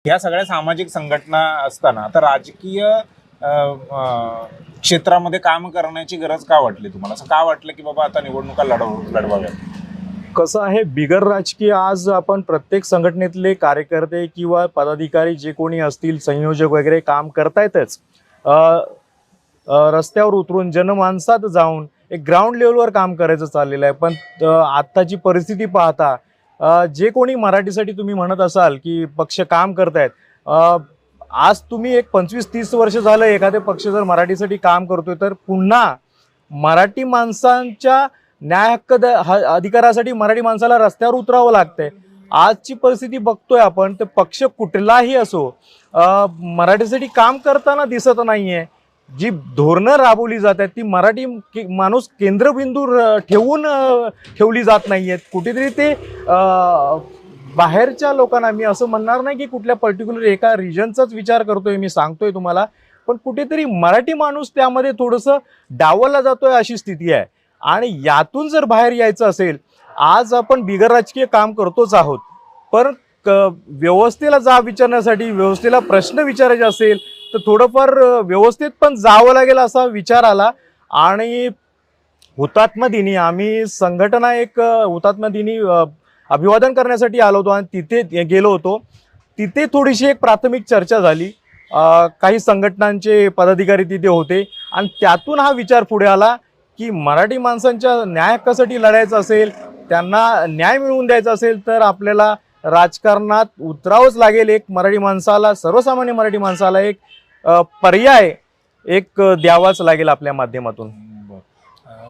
या सगळ्या सामाजिक संघटना असताना तर राजकीय क्षेत्रामध्ये काम करण्याची गरज का वाटली तुम्हाला? असं का वाटलं की बाबा आता निवडणुका लढवाव्यात? कसं आहे, बिगर राजकीय आज आपण प्रत्येक संघटनेतले कार्यकर्ते किंवा पदाधिकारी जे कोणी असतील, संयोजक वगैरे काम करतायतच. रस्त्यावर उतरून जनमानसात जाऊन एक ग्राउंड लेवलवर काम करायचं चाललेलं आहे. पण आत्ताची परिस्थिती पाहता जे कोणी मराठीसाठी तुम्ही म्हणत असाल की पक्ष काम करतायत, आज तुम्ही एक 25-30 वर्ष झालं एखादे पक्ष जर मराठीसाठी काम करतोय तर पुन्हा मराठी माणसांच्या न्याय हक्क अधिकारासाठी मराठी माणसाला रस्त्यावर उतरावं लागतंय. आजची परिस्थिती बघतोय आपण, तर पक्ष कुठलाही असो मराठीसाठी काम करताना दिसत नाहीये. जी धोरणं राबवली जात आहेत ती मराठी माणूस केंद्रबिंदू ठेवून ठेवली जात नाहीयेत. कुठेतरी ते बाहेरच्या लोकांना, मी असं म्हणणार नाही की कुठल्या पर्टिक्युलर एका रिजनचाच विचार करतोय, मी सांगतोय तुम्हाला, पण कुठेतरी मराठी माणूस त्यामध्ये थोडंसं डावलला जातोय अशी स्थिती आहे. आणि यातून जर बाहेर यायचं असेल, आज आपण बिगर राजकीय काम करतोच आहोत, पण व्यवस्थेला जाब विचारण्यासाठी, व्यवस्थेला प्रश्न विचारायचे असेल तर थोडंफार व्यवस्थित पण जावं लागेल असा विचार आला. आणि हुतात्मा दिनी आम्ही संघटना एक हुतात्मा दिनी अभिवादन करण्यासाठी आलो होतो आणि तिथे गेलो होतो. तिथे थोडीशी एक प्राथमिक चर्चा झाली. काही संघटनांचे पदाधिकारी तिथे होते आणि त्यातून हा विचार पुढे आला की मराठी माणसांच्या न्याय हक्कासाठी लढायचं असेल, त्यांना न्याय मिळवून द्यायचा असेल तर आपल्याला राजकारणात उतरावंच लागेल. एक मराठी माणसाला, सर्वसामान्य मराठी माणसाला एक पर्याय एक द्यावाच लागेल आपल्या माध्यमातून.